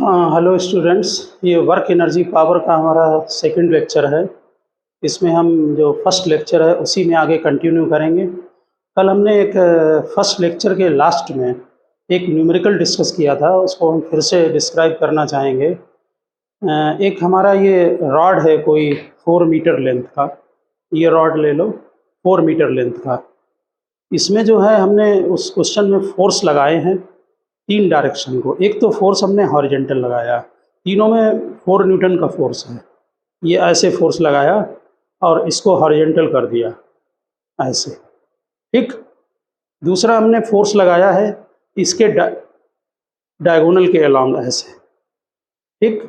हाँ, hello students. ये work energy power का हमारा सेकंड लेक्चर है। इसमें हम जो फर्स्ट लेक्चर है उसी में आगे कंटिन्यू करेंगे। कल हमने एक फर्स्ट लेक्चर के लास्ट में एक न्यूमेरिकल डिस्कस किया था, उसको हम फिर से डिस्क्राइब करना चाहेंगे। एक हमारा ये रॉड है कोई 4 मीटर लेंथ का, ये रॉड ले लो 4 मीटर लेंथ का। इसमें जो है हमने उस क्वेश्चन में फोर्स लगाए हैं 3 डायरेक्शन को। एक तो फोर्स हमने हॉरिजेंटल लगाया, तीनों में 4 न्यूटन का फोर्स है। ये ऐसे फोर्स लगाया और इसको हॉरिजेंटल कर दिया ऐसे, ठीक। दूसरा हमने फोर्स लगाया है इसके डायगोनल के अलोंग ऐसे, ठीक।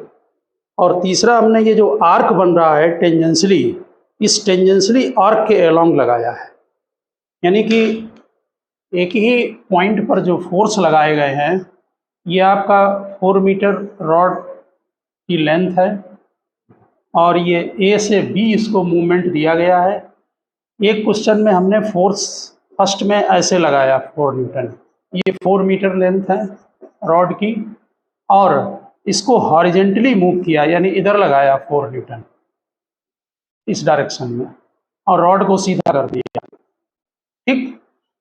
और तीसरा हमने ये जो आर्क बन रहा है टेंजेंशली, इस टेंजेंशली आर्क के अलोंग लगाया है। यानी कि एक ही पॉइंट पर जो फोर्स लगाए गए हैं, ये आपका 4 मीटर रॉड की लेंथ है और ये ए से बी इसको मूवमेंट दिया गया है। एक क्वेश्चन में हमने फोर्स फर्स्ट में ऐसे लगाया 4 न्यूटन, ये 4 मीटर लेंथ है रॉड की, और इसको हॉरिजेंटली मूव किया, यानी इधर लगाया 4 न्यूटन इस डायरेक्शन में, और रॉड को सीधा कर दिया, ठीक।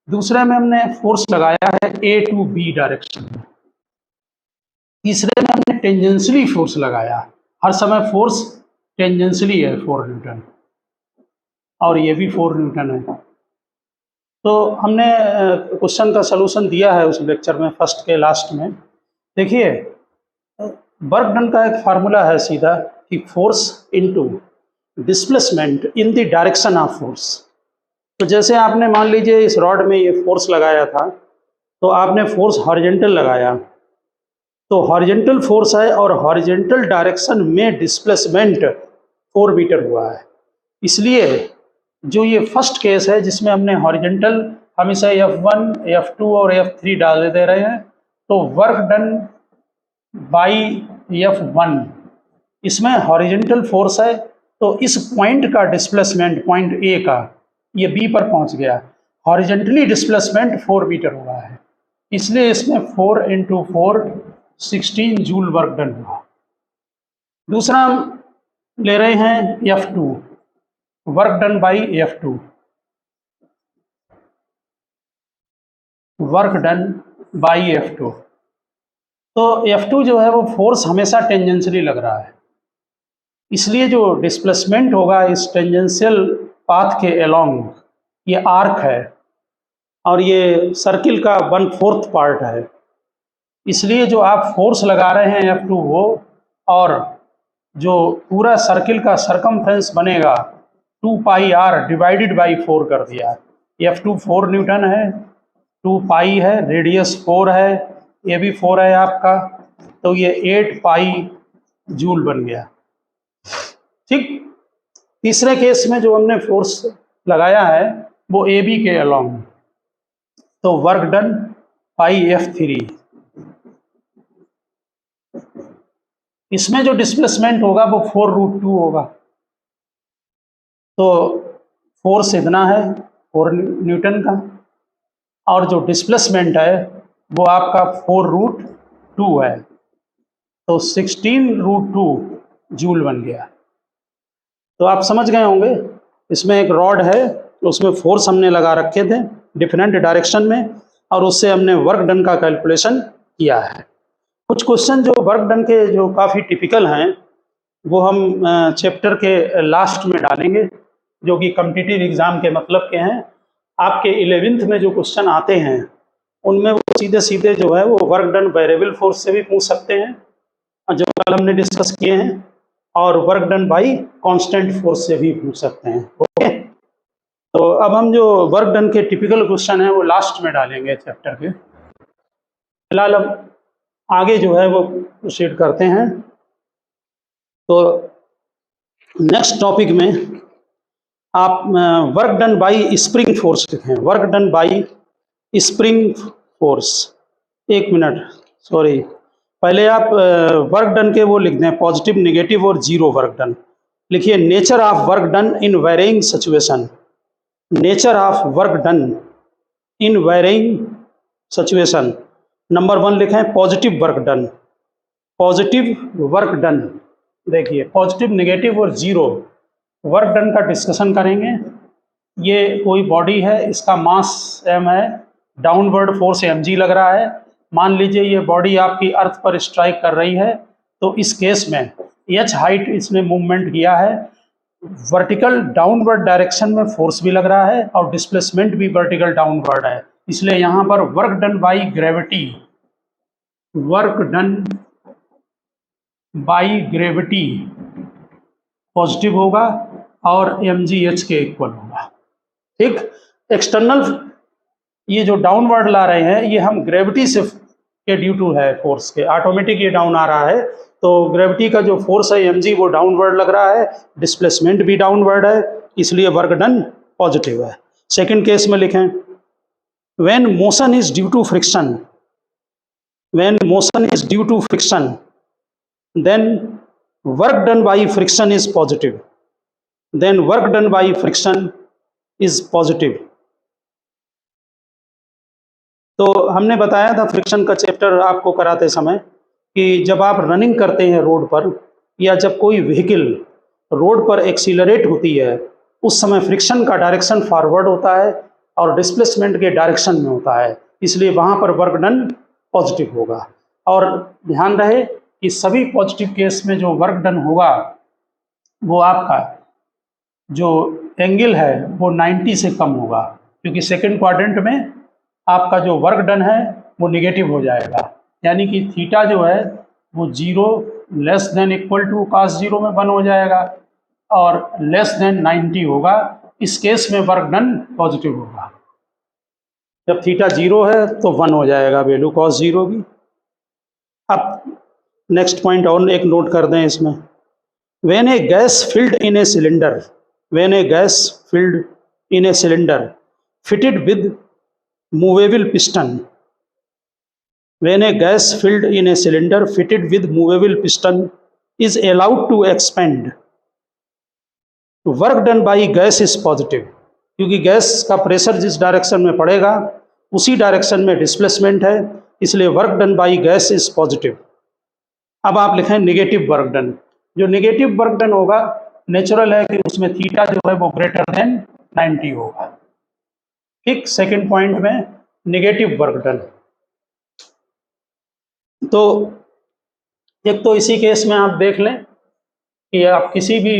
दूसरे में हमने फोर्स लगाया है ए टू बी डायरेक्शन में। तीसरे में हमने टेंजेंशली फोर्स लगाया, हर समय फोर्स टेंजेंशली है 4 न्यूटन, और ये भी 4 न्यूटन है। तो हमने क्वेश्चन का सलूशन दिया है उस लेक्चर में, फर्स्ट के लास्ट में। देखिए, वर्क डन का एक फार्मूला है सीधा कि force into displacement in the direction of force. तो जैसे आपने मान लीजिए इस रॉड में ये फोर्स लगाया था, तो आपने फोर्स हॉरिजेंटल लगाया, तो हॉरिजेंटल फोर्स है और हॉरिजेंटल डायरेक्शन में डिस्प्लेसमेंट 4 मीटर हुआ है। इसलिए जो ये फर्स्ट केस है जिसमें हमने हॉरिजेंटल हमेशा F1, F2 और F3 डाल दे रहे हैं, तो वर्क डन बाई F1, इसमें हॉरिजेंटल फोर्स है, तो इस पॉइंट का डिस्प्लेसमेंट, पॉइंट ए का, ये बी पर पहुंच गया, हॉरिजेंटली डिस्प्लेसमेंट 4 मीटर हुआ है, इसलिए इसमें 4 × 4 16 जूल वर्क डन हुआ। दूसरा हम ले रहे हैं F2, work done by F2, work done by F2। तो F2 जो है वो फोर्स हमेशा टेंजेंशियली लग रहा है, इसलिए जो डिस्प्लेसमेंट होगा इस टेंजेंशियल पाथ के अलोंग, ये आर्क है और ये सर्किल का 1/4 पार्ट है, इसलिए जो आप फोर्स लगा रहे हैं F2 वो, और जो पूरा सर्किल का सरकमफ्रेंस बनेगा 2πr डिवाइडेड बाई 4 कर दिया। F2 4 न्यूटन है, 2π है, रेडियस 4 है, ये भी 4 है आपका, तो ये 8π जूल बन गया, ठीक। तीसरे केस में जो हमने फोर्स लगाया है वो AB के अलोंग, तो वर्क डन बाई F3। इसमें जो डिस्प्लेसमेंट होगा वो 4√2 होगा, तो फोर्स इतना है 4 न्यूटन का, और जो डिस्प्लेसमेंट है वो आपका 4√2 है, तो 16√2 जूल बन गया। तो आप समझ गए होंगे, इसमें एक रॉड है, उसमें फोर्स हमने लगा रखे थे डिफरेंट डायरेक्शन में, और उससे हमने वर्क डन का कैलकुलेशन किया है। कुछ क्वेश्चन जो वर्क डन के जो काफ़ी टिपिकल हैं वो हम चैप्टर के लास्ट में डालेंगे, जो कि कॉम्पिटिटिव एग्ज़ाम के मतलब के हैं। आपके 11th में जो क्वेश्चन आते हैं उनमें वो सीधे सीधे जो है वो वर्क डन वेरिएबल फोर्स से भी पूछ सकते हैं, जो कल हमने डिस्कस किए हैं, और work done by constant force से भी पूछ सकते हैं, ओके। तो अब हम जो वर्क डन के टिपिकल क्वेश्चन है वो लास्ट में डालेंगे चैप्टर के। फिलहाल अब आगे जो है वो प्रोसीड करते हैं। तो नेक्स्ट टॉपिक में आप work done by spring force लिखें, work done by spring force. एक मिनट, सॉरी, पहले आप वर्क डन के वो लिख दें, पॉजिटिव, नेगेटिव और जीरो वर्क डन। लिखिए nature of work done in varying situation, nature of work done in varying situation. Number 1 लिखें positive work done, positive work done, देखिए पॉजिटिव, नेगेटिव और जीरो वर्क डन का discussion करेंगे। ये कोई body है, इसका मास m है, डाउनवर्ड फोर्स mg लग रहा है। मान लीजिए ये बॉडी आपकी अर्थ पर स्ट्राइक कर रही है, तो इस केस में h हाइट इसने मूवमेंट किया है, वर्टिकल डाउनवर्ड डायरेक्शन में फोर्स भी लग रहा है और डिस्प्लेसमेंट भी वर्टिकल डाउनवर्ड है, इसलिए यहाँ पर work done by gravity, work done by gravity positive होगा और mgh के इक्वल होगा। ठीक, एक्सटर्नल ये जो डाउनवर्ड ला रहे हैं ये हम ग्रेविटी से के ड्यू टू है फोर्स के, ऑटोमेटिक ये डाउन आ रहा है, तो ग्रेविटी का जो फोर्स है mg वो डाउनवर्ड लग रहा है, डिस्प्लेसमेंट भी डाउनवर्ड है, इसलिए वर्क डन पॉजिटिव है। सेकंड केस में लिखें, when motion is due to friction, when motion is due to friction then work done by friction is positive, then work done by friction is positive। तो हमने बताया था friction का chapter आपको कराते समय कि जब आप रनिंग करते हैं रोड पर, या जब कोई व्हीकल रोड पर एक्सीलरेट होती है, उस समय फ्रिक्शन का डायरेक्शन फॉरवर्ड होता है और डिस्प्लेसमेंट के डायरेक्शन में होता है, इसलिए वहाँ पर वर्क डन पॉजिटिव होगा। और ध्यान रहे कि सभी पॉजिटिव केस में जो वर्क डन होगा वो आपका जो एंगल है वो 90 से कम होगा, क्योंकि सेकंड क्वाड्रेंट में आपका जो वर्क डन है वो नेगेटिव हो जाएगा, यानी कि थीटा जो है वो 0 less than equal to cos 0 में 1 हो जाएगा और लेस देन 90 होगा। इस केस में वर्क डन पॉजिटिव होगा। जब थीटा 0 है तो 1 हो जाएगा वैल्यू cos 0 की। अब नेक्स्ट पॉइंट और एक नोट कर दें इसमें, when a gas filled in a cylinder, when a gas filled in a cylinder fitted with movable piston, when a gas filled in a cylinder fitted with movable piston is allowed to expand, work done by gas is positive, क्योंकि गैस का pressure जिस direction में पड़ेगा उसी direction में displacement है, इसलिए work done by gas is positive. अब आप लिखें नेगेटिव वर्क डन। जो नेगेटिव वर्क डन होगा नेचुरल है कि उसमें थीटा जो है वो ग्रेटर देन 90 होगा। ठीक, सेकंड पॉइंट में नेगेटिव वर्क डन। तो एक तो इसी केस में आप देख लें कि आप किसी भी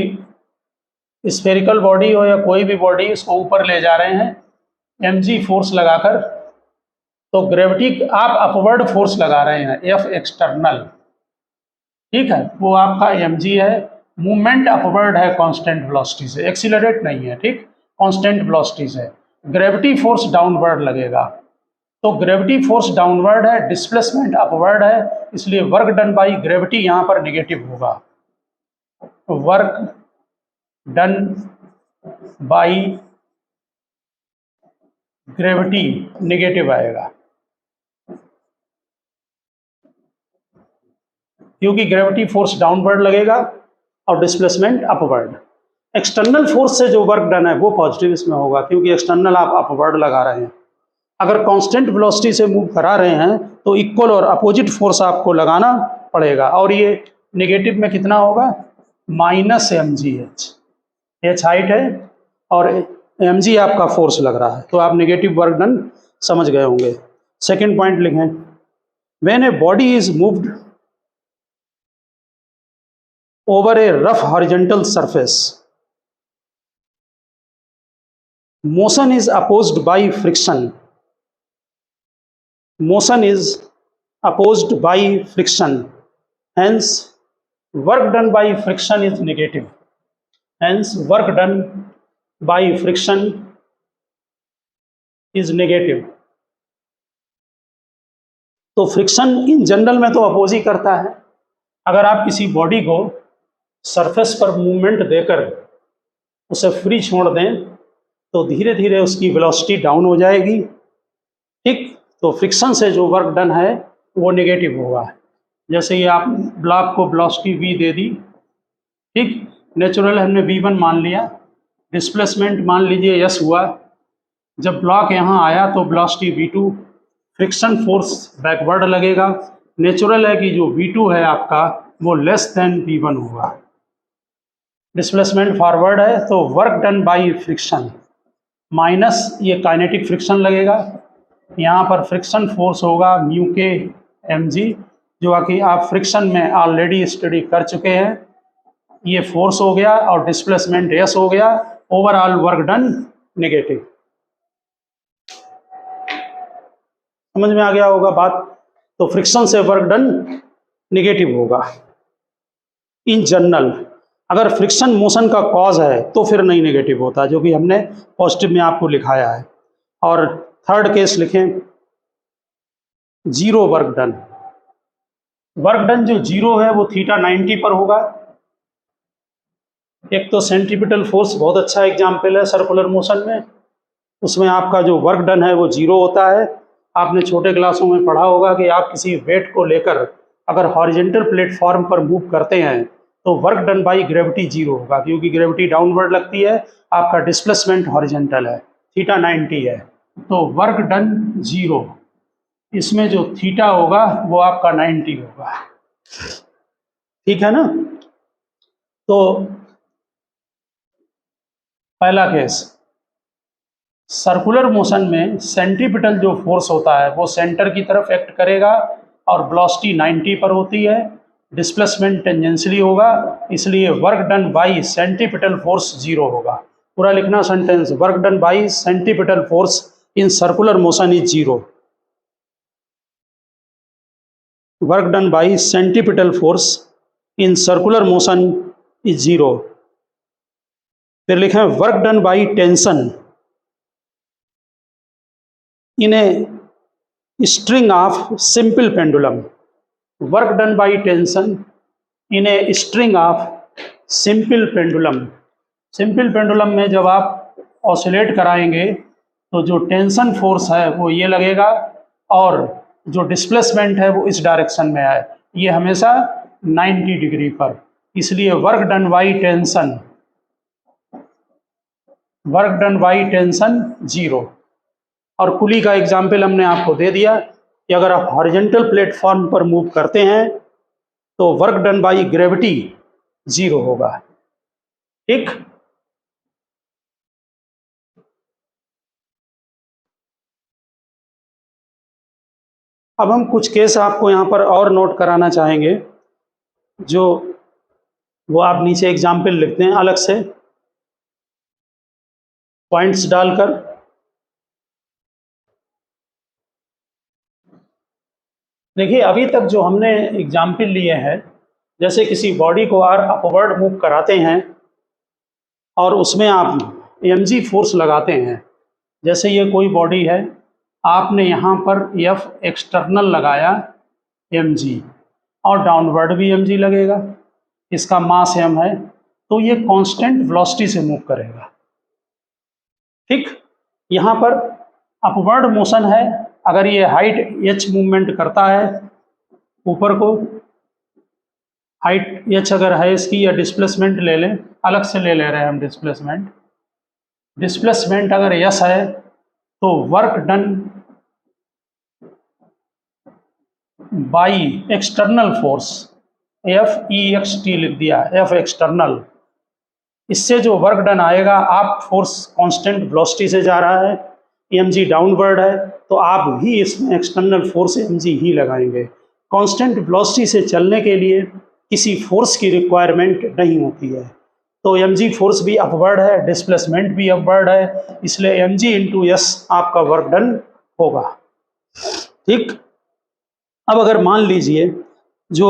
स्फेरिकल बॉडी हो या कोई भी बॉडी इसको ऊपर ले जा रहे हैं mg फोर्स लगाकर, तो ग्रेविटी आप अपवर्ड फोर्स लगा रहे हैं F एक्सटर्नल, ठीक है, वो आपका mg है, मूवमेंट अपवर्ड है कांस्टेंट वेलोसिटी से, एक्सीलरेट नहीं है, ठीक, कांस्टेंट वेलोसिटी से। ग्रेविटी फोर्स डाउनवर्ड लगेगा, तो ग्रेविटी फोर्स डाउनवर्ड है, डिस्प्लेसमेंट अपवर्ड है, इसलिए वर्क डन बाई ग्रेविटी यहाँ पर नेगेटिव होगा। Work done by gravity negative आएगा, क्योंकि ग्रेविटी फोर्स डाउनवर्ड लगेगा और डिस्प्लेसमेंट अपवर्ड। एक्सटर्नल फोर्स से जो वर्क डन है वो पॉजिटिव इसमें होगा, क्योंकि एक्सटर्नल आप अपवर्ड लगा रहे हैं। अगर कांस्टेंट वेलोसिटी से मूव करा रहे हैं तो इक्वल और अपोजिट फोर्स आपको लगाना पड़ेगा, और ये नेगेटिव में कितना होगा, -mgh, h हाइट है और mg आपका फोर्स लग रहा है, तो आप नेगेटिव वर्क डन समझ गए होंगे। सेकेंड पॉइंट लिखें, when a body is moved over a rough horizontal surface, motion is opposed by friction, motion is opposed by friction, hence work done by friction is negative, hence work done by friction is negative। तो friction in general में तो oppose ही करता है। अगर आप किसी body को surface पर मूवमेंट देकर उसे फ्री छोड़ दें तो धीरे धीरे उसकी वेलोसिटी डाउन हो जाएगी, ठीक, तो फ्रिक्शन से जो वर्क डन है वो नेगेटिव होगा। जैसे ये आप ब्लॉक को वेलोसिटी v दे दी, ठीक, नेचुरल हमने v1 मान लिया, डिस्प्लेसमेंट मान लीजिए s हुआ, जब ब्लॉक यहाँ आया तो velocity v2, friction force backward लगेगा, नेचुरल है कि जो V2 है आपका वो लेस देन V1 होगा। डिस्प्लेसमेंट फॉरवर्ड है तो work done by friction minus ये काइनेटिक फ्रिक्शन लगेगा, यहाँ पर फ्रिक्शन फोर्स होगा म्यू के mg, जो कि आप फ्रिक्शन में ऑलरेडी स्टडी कर चुके हैं। ये फोर्स हो गया और डिस्प्लेसमेंट s हो गया, ओवरऑल वर्क डन नेगेटिव। समझ में आ गया होगा बात। तो फ्रिक्शन से वर्क डन नेगेटिव होगा इन जनरल। अगर फ्रिक्शन मोशन का कॉज है तो फिर नहीं नेगेटिव होता, जो कि हमने पॉजिटिव में आपको लिखाया है। और थर्ड केस लिखें, zero work done. Work done जो जीरो है वो थीटा 90 पर होगा। एक तो सेंट्रीपिटल फोर्स बहुत अच्छा एग्जाम्पल है सर्कुलर मोशन में, उसमें आपका जो वर्क डन है वो जीरो होता है। आपने छोटे क्लासों में पढ़ा होगा कि आप किसी वेट को लेकर अगर हॉरिजेंटल प्लेटफॉर्म पर मूव करते हैं तो work done by gravity zero होगा, क्योंकि ग्रेविटी डाउनवर्ड लगती है, आपका डिस्प्लेसमेंट हॉरिजेंटल है, थीटा 90 है, तो वर्क डन जीरो। इसमें जो थीटा होगा वो आपका 90 होगा। ठीक है ना। तो पहला केस, सर्कुलर मोशन में सेंट्रीपिटल जो फोर्स होता है वो सेंटर की तरफ एक्ट करेगा और वेलोसिटी 90 पर होती है, डिस्प्लेसमेंट टेंजेंशियली होगा, इसलिए work done by centripetal force zero होगा। पूरा लिखना sentence, work done by centripetal force in circular motion is zero. Work done by centripetal force in circular motion is zero. फिर लिखें work done by tension in a string of simple pendulum। work done by tension in a string of simple pendulum। Simple pendulum में जब आप oscillate कराएंगे तो जो tension force है वो ये लगेगा और जो डिस्प्लेसमेंट है वो इस डायरेक्शन में है, ये हमेशा 90 डिग्री पर, इसलिए work done by tension, work done by tension zero. और पुली का एग्जाम्पल हमने आपको दे दिया कि अगर आप हॉरिजेंटल प्लेटफॉर्म पर मूव करते हैं तो work done by gravity zero होगा। ठीक। अब हम कुछ केस आपको यहाँ पर और नोट कराना चाहेंगे, जो वो आप नीचे एग्जाम्पल लिखते हैं अलग से पॉइंट्स डालकर। देखिए अभी तक जो हमने एग्जाम्पल लिए हैं, जैसे किसी बॉडी को आप अपवर्ड मूव कराते हैं और उसमें आप mg फोर्स लगाते हैं, जैसे ये कोई बॉडी है, आपने यहाँ पर F एक्सटर्नल लगाया mg और डाउनवर्ड भी mg लगेगा, इसका मास m है, तो ये कांस्टेंट वेलोसिटी से मूव करेगा। ठीक। यहाँ पर अपवर्ड मोशन है, अगर ये हाइट h मूवमेंट करता है ऊपर को, हाइट h अगर है इसकी, या डिस्प्लेसमेंट ले लें, अलग से ले रहे हैं हम डिस्प्लेसमेंट, डिस्प्लेसमेंट अगर s है तो work done by external force Fext लिख दिया, F एक्सटर्नल, इससे जो वर्क डन आएगा, आप फोर्स कांस्टेंट वेलोसिटी से जा रहा है, mg डाउनवर्ड है, तो आप भी इसमें एक्सटर्नल फोर्स mg ही लगाएंगे। कांस्टेंट वेलोसिटी से चलने के लिए किसी फोर्स की रिक्वायरमेंट नहीं होती है, तो mg फोर्स भी अपवर्ड है, डिस्प्लेसमेंट भी अपवर्ड है, इसलिए mg इंटू s आपका वर्क डन होगा। ठीक। अब अगर मान लीजिए जो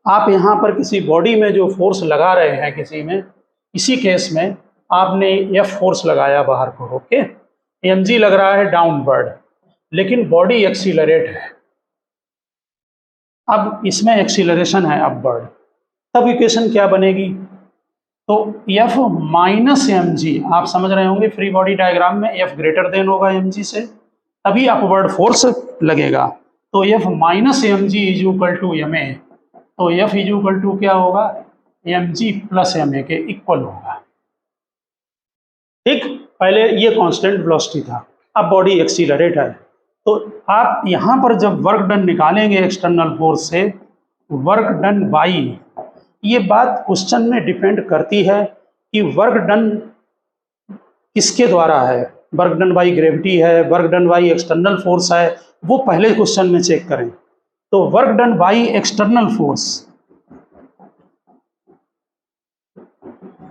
आप यहाँ पर किसी बॉडी में जो फोर्स लगा रहे हैं किसी में, इसी केस में आपने F फोर्स लगाया बाहर को, ओके, mg लग रहा है डाउनवर्ड, लेकिन बॉडी एक्सीलरेट है, अब इसमें एक्सीलरेशन है अपवर्ड, तब इक्वेशन क्या बनेगी? तो F माइनस mg, आप समझ रहे होंगे फ्री बॉडी डायग्राम में F ग्रेटर देन होगा mg से, तभी अपवर्ड फोर्स लगेगा। तो F minus mg is equal to ma, तो F इज इक्वल टू क्या होगा? mg प्लस ma के इक्वल होगा। ठीक। पहले ये कांस्टेंट वेलोसिटी था, अब बॉडी एक्सीलरेट है, तो आप यहाँ पर जब वर्क डन निकालेंगे एक्सटर्नल फोर्स से, वर्क डन बाई, ये बात क्वेश्चन में डिपेंड करती है कि वर्क डन किसके द्वारा है, वर्क डन बाई ग्रेविटी है, work done by external force है, वो पहले क्वेश्चन में चेक करें। तो work done by external force,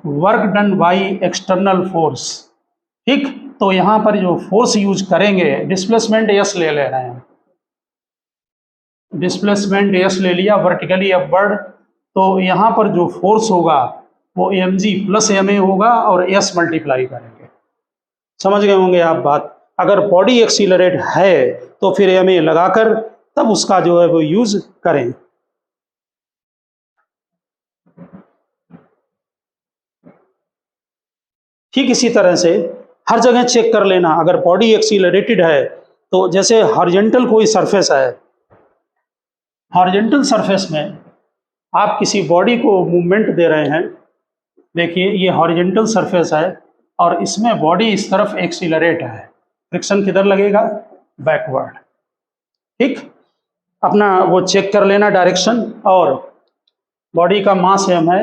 work done by external force, ठीक। तो यहां पर जो फोर्स यूज करेंगे, डिस्प्लेसमेंट एस ले रहे हैं, डिस्प्लेसमेंट एस ले लिया वर्टिकली अपवर्ड, तो यहां पर जो फोर्स होगा वो mg प्लस ma होगा और s मल्टीप्लाई करेंगे। समझ गए होंगे आप बात। अगर बॉडी एक्सीलरेट है तो फिर ma लगाकर तब उसका जो है वो यूज करें। ठीक इसी तरह से हर जगह चेक कर लेना, अगर बॉडी एक्सीलरेटेड है तो जैसे हॉरिजॉन्टल कोई सरफेस है, हॉरिजॉन्टल सरफेस में आप किसी बॉडी को मूवमेंट दे रहे हैं, देखिए ये हॉरिजॉन्टल सरफेस है और इसमें बॉडी इस तरफ एक्सीलरेट है, फ्रिक्शन किधर लगेगा, बैकवर्ड, ठीक। अपना वो चेक कर लेना डायरेक्शन, और बॉडी का मास m है।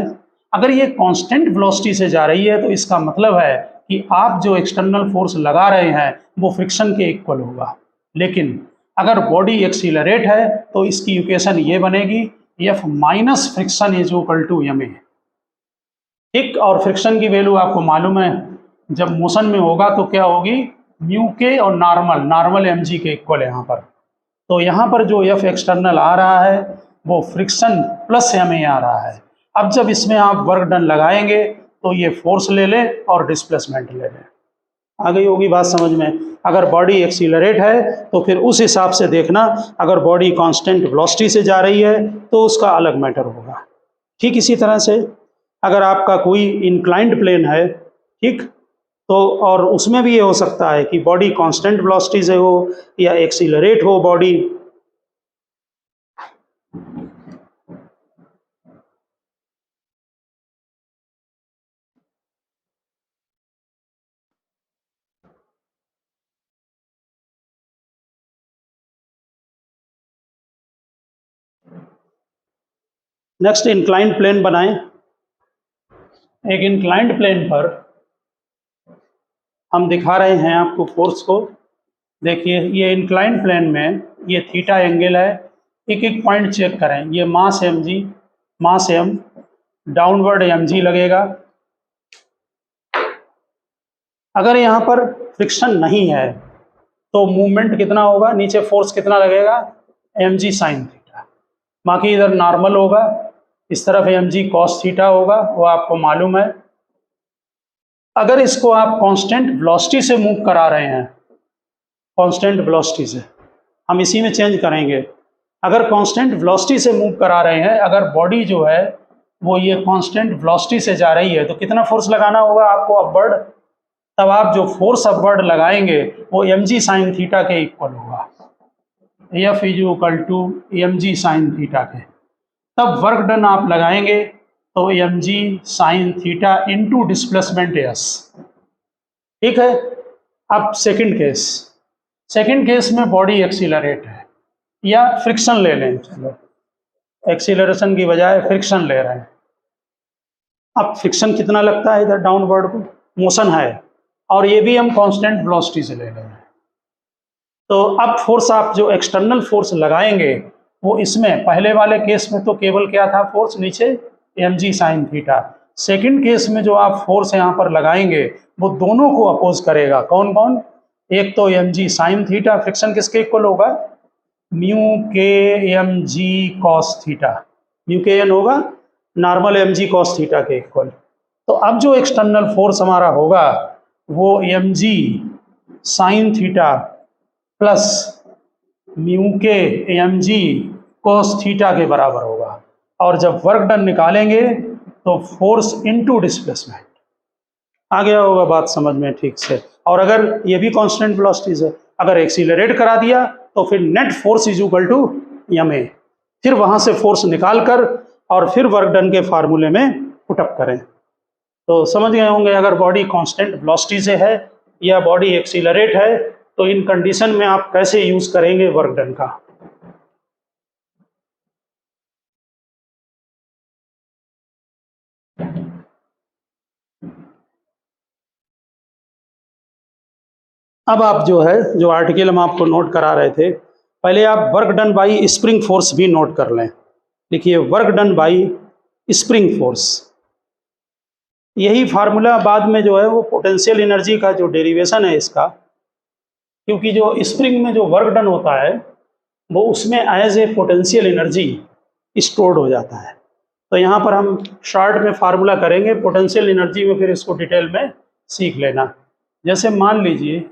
अगर ये कांस्टेंट वेलोसिटी से जा रही है तो इसका मतलब है कि आप जो एक्सटर्नल फोर्स लगा रहे हैं वो फ्रिक्शन के इक्वल होगा। लेकिन अगर बॉडी एक्सीलरेट है तो इसकी इक्वेशन ये बनेगी, F minus friction is equal to ma, ठीक। और फ्रिक्शन की वैल्यू आपको मालूम है, जब मोशन में होगा तो क्या होगी, म्यू के और नॉर्मल mg के इक्वल है यहाँ पर। तो यहाँ पर जो F एक्सटर्नल आ रहा है वो फ्रिक्शन प्लस ma आ रहा है। अब जब इसमें आप वर्क डन लगाएंगे तो ये फोर्स ले ले और डिस्प्लेसमेंट ले ले। आ गई होगी बात समझ में। अगर बॉडी एक्सीलरेट है तो फिर उस हिसाब से देखना, अगर बॉडी कांस्टेंट वेलोसिटी से जा रही है तो उसका अलग मैटर होगा। ठीक इसी तरह से अगर आपका कोई इंक्लाइंड प्लेन है, ठीक, तो और उसमें भी ये हो सकता है कि बॉडी कांस्टेंट वेलोसिटी से हो या एक्सीलरेट हो बॉडी। नेक्स्ट इंक्लाइंड प्लेन बनाएं। एक इंक्लाइंड प्लेन पर हम दिखा रहे हैं आपको फोर्स को। देखिए ये इंक्लाइंड प्लेन में ये थीटा एंगल है, एक एक पॉइंट चेक करें। ये मास mg, मास m, डाउनवर्ड mg लगेगा। अगर यहाँ पर फ्रिक्शन नहीं है तो मूवमेंट कितना होगा, नीचे फोर्स कितना लगेगा, mg साइन थीटा। बाकी इधर नॉर्मल होगा, इस तरफ mg कॉस थीटा होगा, वो आपको मालूम है। अगर इसको आप कांस्टेंट वेलोसिटी से मूव करा रहे हैं, कांस्टेंट वेलोसिटी से, हम इसी में चेंज करेंगे। अगर कांस्टेंट वेलोसिटी से मूव करा रहे हैं, अगर बॉडी जो है वो ये कांस्टेंट वेलोसिटी से जा रही है तो कितना फोर्स लगाना होगा आपको अपवर्ड। तब आप जो फोर्स अपवर्ड लगाएंगे वो mg साइन थीटा के इक्वल होगा, F is equal to mg sine theta के। तब वर्क डन आप लगाएंगे तो mg sine theta into displacement s, ठीक है। अब सेकंड केस में बॉडी एक्सीलरेट है या फ्रिक्शन ले लें, चलो एक्सीलरेशन की बजाय फ्रिक्शन ले रहे हैं। अब फ्रिक्शन कितना लगता है इधर डाउनवर्ड को, मोशन है, और ये भी हम कांस्टेंट वेलोसिटी से ले रहे हैं। तो अब फोर्स आप जो एक्सटर्नल फोर्स लगाएंगे वो इसमें पहले वाले केस में तो केवल क्या था, फोर्स नीचे mg sine theta. Second case में जो आप फोर्स यहाँ पर लगाएंगे वो दोनों को अपोज करेगा। कौन कौन, एक तो mg साइन थीटा, फ्रिक्शन किसके इक्वल होगा, म्यू के mg कॉस थीटा, म्यू के एन होगा नॉर्मल mg कॉस थीटा के इक्वल। तो अब जो एक्सटर्नल फोर्स हमारा होगा वो mg sine theta plus mu के mg कॉस थीटा के बराबर होगा। और जब वर्क डन निकालेंगे तो फोर्स इनटू डिस्प्लेसमेंट। आ गया होगा बात समझ में ठीक से। और अगर ये भी कांस्टेंट वेलोसिटी से अगर एक्सीलरेट करा दिया तो फिर net force is equal to ma, फिर वहां से फोर्स निकाल कर और फिर वर्क डन के फार्मूले में पुटअप करें। तो समझ गए होंगे, अगर बॉडी कांस्टेंट वेलोसिटी से है या बॉडी एक्सीलरेट है तो इन कंडीशन में आप कैसे यूज करेंगे वर्क डन का। अब आप जो आर्टिकल हम आपको नोट करा रहे थे, पहले आप work done by spring force भी नोट कर लें। देखिए work done by spring force, यही फार्मूला बाद में जो है वो पोटेंशियल एनर्जी का जो डेरिवेशन है इसका, क्योंकि जो स्प्रिंग में जो वर्क डन होता है वो उसमें as a potential energy stored हो जाता है। तो यहाँ पर हम शॉर्ट में फार्मूला करेंगे, पोटेंशियल एनर्जी में फिर इसको डिटेल में सीख लेना। जैसे मान लीजिए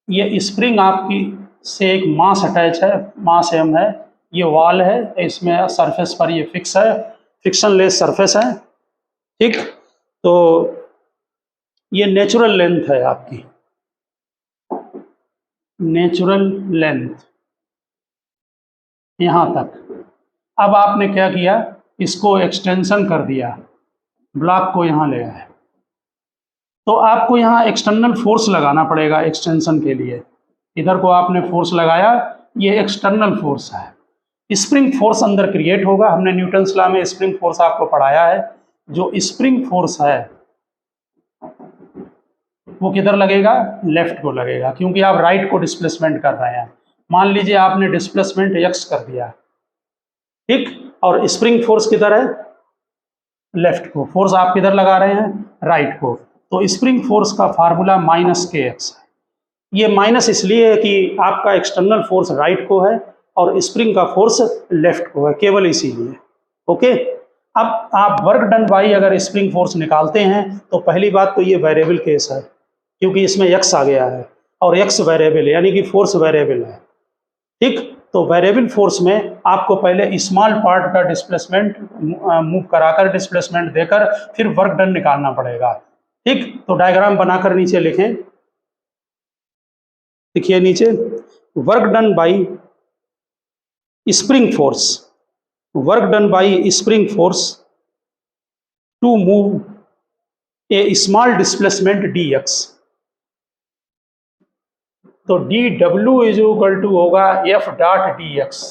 ये स्प्रिंग आपकी से एक मास अटैच है, मास m है, ये वॉल है, इसमें सरफेस पर ये फिक्स है, फ्रिक्शनलेस सरफेस है, ठीक। तो ये नेचुरल लेंथ है आपकी, नेचुरल लेंथ यहाँ तक। अब आपने क्या किया, इसको एक्सटेंशन कर दिया, ब्लॉक को यहाँ ले आए, तो आपको यहाँ एक्सटर्नल फोर्स लगाना पड़ेगा एक्सटेंशन के लिए। इधर को आपने फोर्स लगाया, ये एक्सटर्नल फोर्स है, स्प्रिंग फोर्स अंदर क्रिएट होगा। हमने न्यूटन्स लॉ में स्प्रिंग फोर्स आपको पढ़ाया है। जो स्प्रिंग फोर्स है वो किधर लगेगा, लेफ्ट को लगेगा, क्योंकि आप राइट को डिस्प्लेसमेंट कर रहे हैं। मान लीजिए आपने डिस्प्लेसमेंट x कर दिया, ठीक, और स्प्रिंग फोर्स किधर है, लेफ्ट को, फोर्स आप किधर लगा रहे हैं, राइट को। तो स्प्रिंग फोर्स का फार्मूला -kx है। ये माइनस इसलिए है कि आपका एक्सटर्नल फोर्स राइट को है और स्प्रिंग का फोर्स लेफ्ट को है, केवल इसीलिए। ओके, अब आप वर्क डन बाई अगर स्प्रिंग फोर्स निकालते हैं तो पहली बात तो ये वेरिएबल केस है, क्योंकि इसमें x आ गया है और x वेरिएबल है, यानी कि फोर्स वेरिएबल है, ठीक। तो वेरिएबल फोर्स में आपको पहले स्मॉल पार्ट का डिस्प्लेसमेंट मूव कराकर, डिस्प्लेसमेंट देकर फिर वर्क डन निकालना पड़ेगा, ठीक। तो डायग्राम बनाकर नीचे लिखें, देखिए नीचे, work done by spring force, work done by spring force to move a small displacement dx। तो dw इज इक्वल टू होगा f dot dx।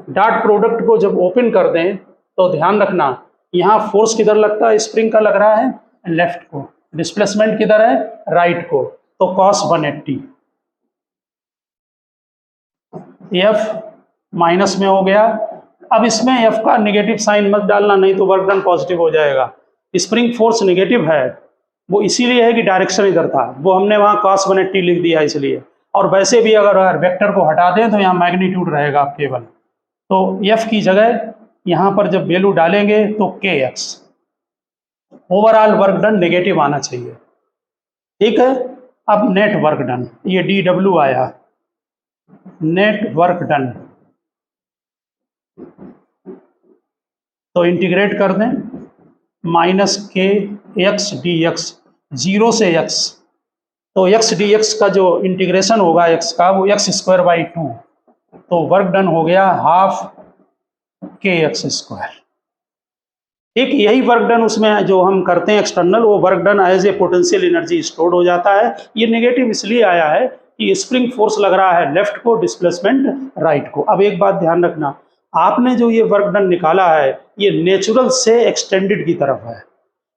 Dot product को जब ओपन कर दें तो ध्यान रखना यहाँ फोर्स किधर लगता है, स्प्रिंग का लग रहा है लेफ्ट को, डिस्प्लेसमेंट किधर है, राइट को, तो cos 180। f माइनस में हो गया। अब इसमें f का नेगेटिव साइन मत डालना, नहीं तो वर्क डन पॉजिटिव हो जाएगा। स्प्रिंग फोर्स नेगेटिव है, वो इसीलिए है कि डायरेक्शन इधर था, वो हमने वहाँ cos 180 लिख दिया इसलिए। और वैसे भी अगर वेक्टर को हटा दें तो यहाँ मैग्नीट्यूड रहेगा केवल। तो f की जगह यहाँ पर जब वैल्यू डालेंगे तो kx, overall work done negative आना चाहिए, ठीक है। अब नेट वर्क डन, ये dw आया, नेट वर्क डन, तो इंटीग्रेट कर दें, -kx dx, 0 से x, तो x dx का जो इंटीग्रेशन होगा x का, वो x²/2, तो वर्क डन हो गया ½ kx², ठीक। यही वर्क डन उसमें जो हम करते हैं एक्सटर्नल, वो work done as a potential energy stored हो जाता है। ये नेगेटिव इसलिए आया है कि स्प्रिंग फोर्स लग रहा है लेफ्ट को, डिस्प्लेसमेंट राइट को। अब एक बात ध्यान रखना, आपने जो ये वर्क डन निकाला है ये नेचुरल से एक्सटेंडेड की तरफ है।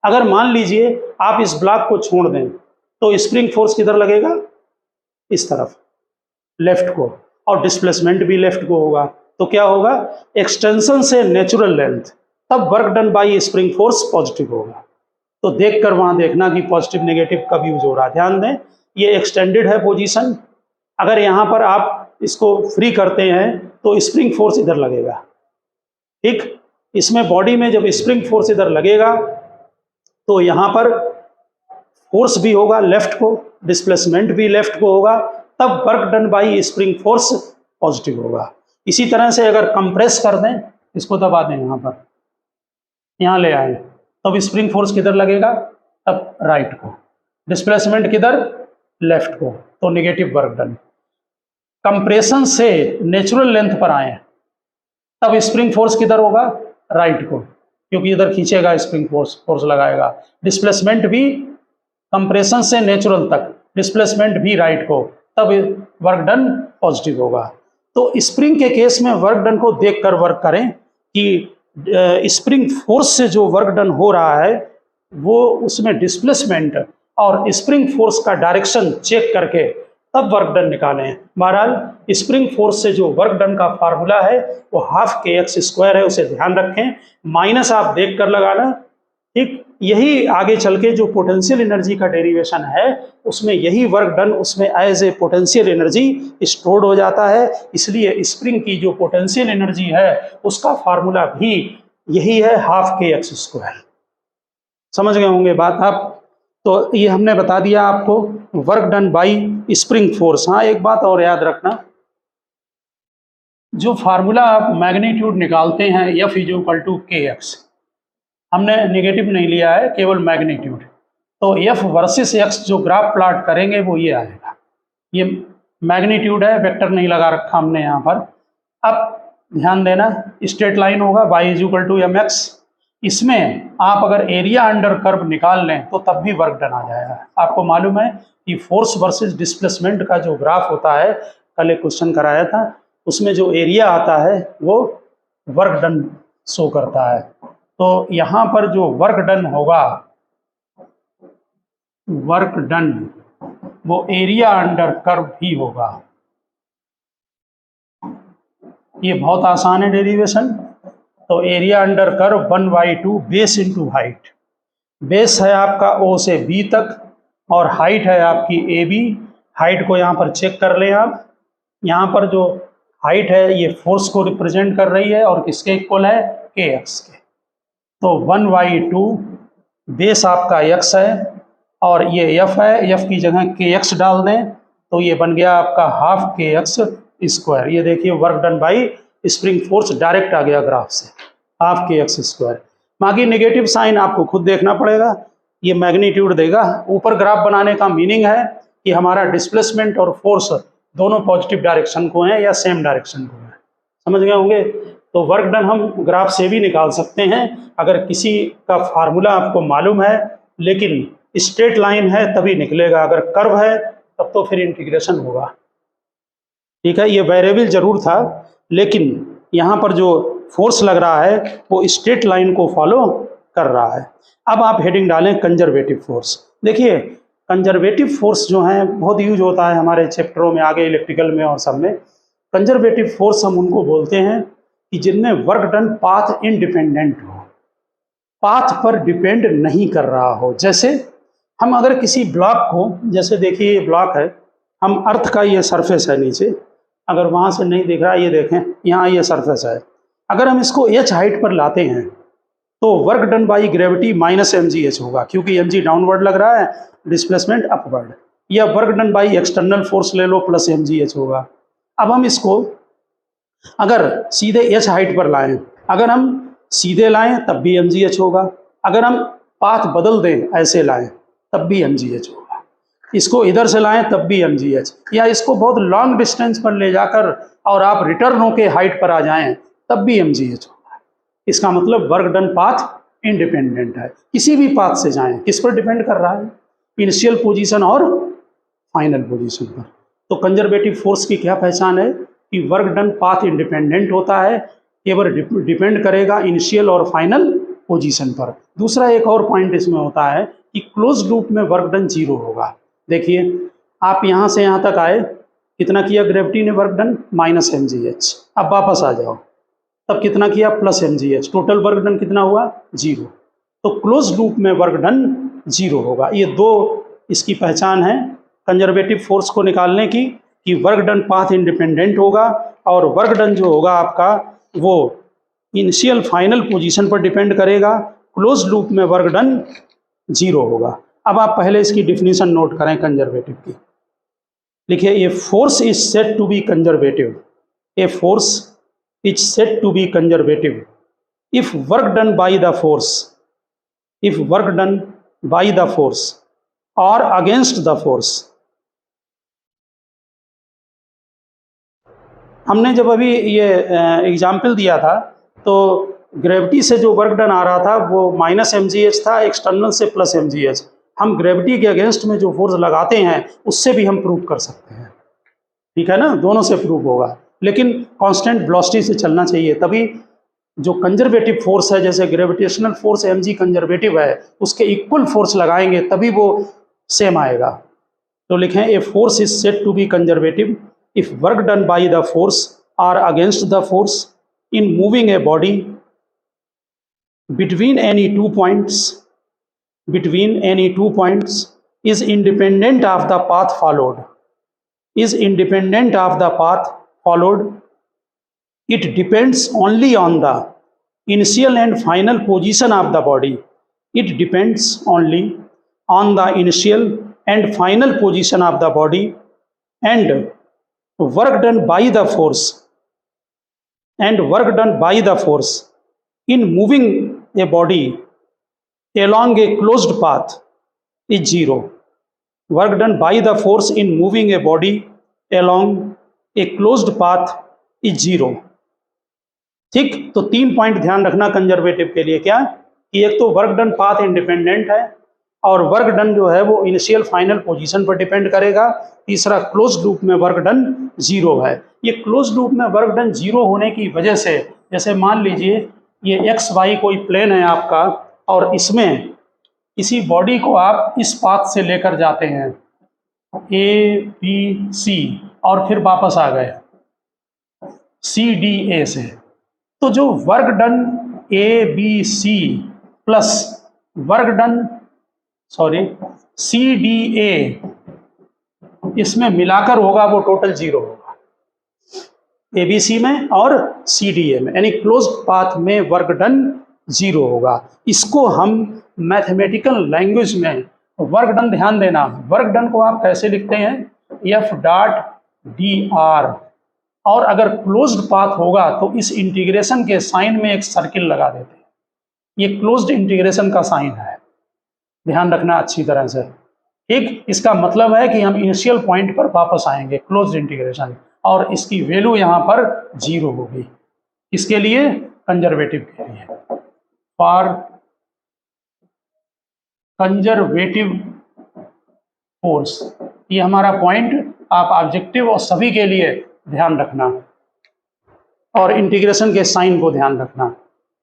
अगर मान लीजिए आप इस ब्लॉक को छोड़ दें तो स्प्रिंग फोर्स किधर लगेगा, इस तरफ, लेफ्ट को, और डिस्प्लेसमेंट भी लेफ्ट को होगा। तो क्या होगा, एक्सटेंशन से नेचुरल लेंथ, तब work done by spring force positive होगा। तो देखकर वहां देखना कि पॉजिटिव नेगेटिव कब यूज हो रहा है। ध्यान दें, ये एक्सटेंडेड है पोजीशन, अगर यहाँ पर आप इसको फ्री करते हैं तो स्प्रिंग फोर्स इधर लगेगा, ठीक। इसमें बॉडी में जब स्प्रिंग फोर्स इधर लगेगा तो यहाँ पर फोर्स भी होगा लेफ्ट को, डिस्प्लेसमेंट भी लेफ्ट को होगा, तब work done by spring force positive होगा। इसी तरह से अगर कंप्रेस कर दें, इसको दबा दें, यहाँ पर, यहाँ ले आए, तब स्प्रिंग फोर्स किधर लगेगा, तब राइट को, डिस्प्लेसमेंट किधर, लेफ्ट को, तो नेगेटिव वर्क डन। कंप्रेशन से नेचुरल लेंथ पर आए तब स्प्रिंग फोर्स किधर होगा, राइट को, क्योंकि इधर खींचेगा स्प्रिंग फोर्स लगाएगा। डिस्प्लेसमेंट भी कंप्रेशन से नेचुरल तक, डिस्प्लेसमेंट भी राइट को, तब वर्क डन पॉजिटिव होगा। तो स्प्रिंग के केस में वर्क डन को देखकर वर्क करें कि स्प्रिंग फोर्स से जो वर्क डन हो रहा है वो उसमें डिस्प्लेसमेंट और स्प्रिंग फोर्स का डायरेक्शन चेक करके तब वर्क डन निकालें। बहरहाल स्प्रिंग फोर्स से जो वर्क डन का फार्मूला है वो हाफ kx² है, उसे ध्यान रखें, माइनस आप देख कर लगाना। ठीक यही आगे चल के जो पोटेंशियल एनर्जी का डेरिवेशन है उसमें यही वर्क डन उसमें as a potential energy stored हो जाता है। इसलिए स्प्रिंग की जो पोटेंशियल एनर्जी है उसका फार्मूला भी यही है, हाफ kx²। समझ गए होंगे बात आप। तो ये हमने बता दिया आपको work done by spring force. हाँ, एक बात और याद रखना, जो फार्मूला आप मैग्नीट्यूड निकालते हैं F = kx, हमने नेगेटिव नहीं लिया है, केवल मैग्नीट्यूड। तो F वर्सेस x जो ग्राफ प्लॉट करेंगे वो ये आएगा। ये मैग्नीट्यूड है, वेक्टर नहीं लगा रखा हमने यहाँ पर। अब ध्यान देना, स्ट्रेट लाइन होगा y = mx। इसमें आप अगर एरिया अंडर कर्व निकाल लें तो तब भी वर्क डन आ जाएगा। आपको मालूम है कि फोर्स वर्सेस डिस्प्लेसमेंट का जो ग्राफ होता है, कल एक क्वेश्चन कराया था, उसमें जो एरिया आता है वो वर्क डन शो करता है। तो यहाँ पर जो वर्क डन होगा, वर्क डन वो एरिया अंडर कर्व ही होगा। ये बहुत आसान है डेरिवेशन। तो area under curve 1/2 base into height. Base है आपका O से B तक और हाइट है आपकी AB। हाइट को यहाँ पर चेक कर लें आप। यहाँ पर जो हाइट है ये फोर्स को रिप्रेजेंट कर रही है और किसके इक्वल है, kx के। तो 1/2 बेस आपका x है और ये f है, f की जगह kx डाल दें तो ये बन गया आपका हाफ kx²। ये देखिए work done by spring force direct आ गया ग्राफ से, हाफ kx²। बाकी नेगेटिव साइन आपको खुद देखना पड़ेगा, ये मैग्नीट्यूड देगा। ऊपर ग्राफ बनाने का मीनिंग है कि हमारा डिस्प्लेसमेंट और फोर्स दोनों पॉजिटिव डायरेक्शन को हैं या सेम डायरेक्शन को हैं। समझ गए होंगे। तो वर्क डन हम ग्राफ से भी निकाल सकते हैं अगर किसी का फार्मूला आपको मालूम है, लेकिन स्ट्रेट लाइन है तभी निकलेगा, अगर कर्व है तब तो फिर इंटीग्रेशन होगा। ठीक है, ये वेरिएबल जरूर था लेकिन यहाँ पर जो फोर्स लग रहा है वो स्ट्रेट लाइन को फॉलो कर रहा है। अब आप हेडिंग डालें कंजर्वेटिव फोर्स। देखिए कंजर्वेटिव फोर्स जो है बहुत यूज होता है हमारे चैप्टरों में, आगे इलेक्ट्रिकल में और सब में। कंजर्वेटिव फोर्स हम उनको बोलते हैं कि जिनमें वर्क डन पाथ इंडिपेंडेंट हो, पाथ पर डिपेंड नहीं कर रहा हो। जैसे हम अगर किसी ब्लॉक को, जैसे देखिए ये ब्लॉक है, हम अर्थ का ये सरफेस है नीचे, अगर वहाँ से नहीं दिख रहा, ये देखें यहाँ ये सरफेस है, अगर हम इसको h हाइट पर लाते हैं तो work done by gravity -mgh होगा, क्योंकि mg डाउनवर्ड लग रहा है, डिस्प्लेसमेंट अपवर्ड। या work done by external force ले लो प्लस mgh होगा। अब हम इसको अगर सीधे h हाइट पर लाएं, अगर हम सीधे लाएं तब भी mgh होगा, अगर हम पाथ बदल दें ऐसे लाएं तब भी mgh होगा, इसको इधर से लाएं तब भी mgh, या इसको बहुत लॉन्ग डिस्टेंस पर ले जाकर और आप रिटर्न होके हाइट पर आ जाएं तब भी mgh होगा। इसका मतलब वर्क डन पाथ इंडिपेंडेंट है, किसी भी पाथ से जाएं। किस पर डिपेंड कर रहा है, इनिशियल पोजीशन और फाइनल पोजीशन पर। तो कंजर्वेटिव फोर्स की क्या पहचान है कि वर्क डन पाथ इंडिपेंडेंट होता है, केवल डिपेंड करेगा इनिशियल और फाइनल पोजीशन पर। दूसरा एक और पॉइंट इसमें होता है कि क्लोज लूप में वर्क डन 0 होगा। देखिए आप यहाँ से यहाँ तक आए, कितना किया ग्रेविटी ने वर्क डन, -mgh। अब वापस आ जाओ, तब कितना किया, +mgh। टोटल वर्क डन कितना हुआ, 0। तो क्लोज लूप में वर्क डन 0 होगा। ये दो इसकी पहचान है कंजर्वेटिव फोर्स को निकालने की, कि वर्क डन पाथ इंडिपेंडेंट होगा और वर्क डन जो होगा आपका वो इनिशियल फाइनल पोजीशन पर डिपेंड करेगा, क्लोज लूप में वर्क डन 0 होगा। अब आप पहले इसकी डिफिनीशन नोट करें कंजर्वेटिव की। लिखिए, a force is said to be conservative, a force is said to be conservative if work done by the force, if work done by the force और against the force. हमने जब अभी ये example दिया था तो ग्रेविटी से जो वर्क डन आ रहा था वो -mgh था, एक्सटर्नल से +mgh। हम ग्रेविटी के अगेंस्ट में जो फोर्स लगाते हैं उससे भी हम प्रूव कर सकते हैं। ठीक है ना, दोनों से प्रूव होगा, लेकिन कांस्टेंट वेलोसिटी से चलना चाहिए, तभी जो कंजर्वेटिव फोर्स है, जैसे ग्रेविटेशनल फोर्स mg कंजर्वेटिव है, उसके इक्वल फोर्स लगाएंगे तभी वो सेम आएगा। तो लिखें a force is said to be conservative if work done by the force are against the force in moving a body between any two points is independent of the path followed, it depends only on the initial and final position of the body, and work done by the force in moving a body along a closed path is zero. Work done by the force in moving a body along a closed path is zero. ठीक, तो 3 point ध्यान रखना conservative के लिए, क्या कि एक तो वर्क डन पाथ इंडिपेंडेंट है, और वर्क डन जो है वो इनिशियल फाइनल पोजीशन पर डिपेंड करेगा। तीसरा, क्लोज लूप में वर्क डन जीरो है। ये क्लोज लूप में वर्क डन जीरो होने की वजह से, जैसे मान लीजिए ये एक्स वाई कोई प्लेन है आपका, और इसमें इसी बॉडी को आप इस पाथ से लेकर जाते हैं ए बी सी, और फिर वापस आ गए सी डी ए से, तो जो work done A B C plus work done C D A इसमें मिलाकर होगा वो टोटल जीरो होगा एबीसी में और सीडीए में, यानी क्लोज पाथ में वर्क डन जीरो होगा। इसको हम मैथमेटिकल लैंग्वेज में वर्क डन, ध्यान देना, वर्क डन को आप कैसे लिखते हैं, एफ डॉट डी आर, और अगर क्लोज्ड पाथ होगा तो इस इंटीग्रेशन के साइन में एक सर्किल लगा देते हैं, ये क्लोज्ड इंटीग्रेशन का साइन है, ध्यान रखना अच्छी तरह से। ठीक, इसका मतलब है कि हम इनिशियल पॉइंट पर वापस आएंगे, क्लोज्ड इंटीग्रेशन, और इसकी वैल्यू यहाँ पर जीरो होगी। इसके लिए कंजर्वेटिव के लिए, फॉर कंजर्वेटिव फोर्स, ये हमारा पॉइंट आप ऑब्जेक्टिव और सभी के लिए ध्यान रखना, और इंटीग्रेशन के साइन को ध्यान रखना।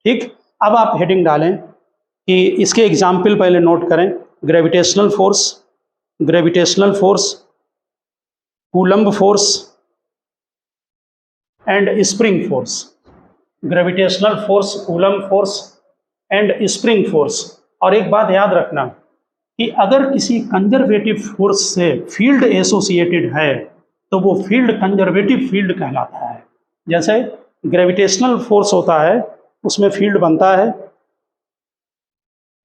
ठीक, अब आप हेडिंग डालें कि इसके एग्जाम्पल पहले नोट करें। Gravitational force, coulomb force and spring force. Gravitational force, coulomb force and spring force. और एक बात याद रखना कि अगर किसी कंजर्वेटिव फोर्स से फील्ड एसोसिएटेड है तो वो फील्ड कंजर्वेटिव फील्ड कहलाता है। जैसे ग्रेविटेशनल फोर्स होता है, उसमें फील्ड बनता है,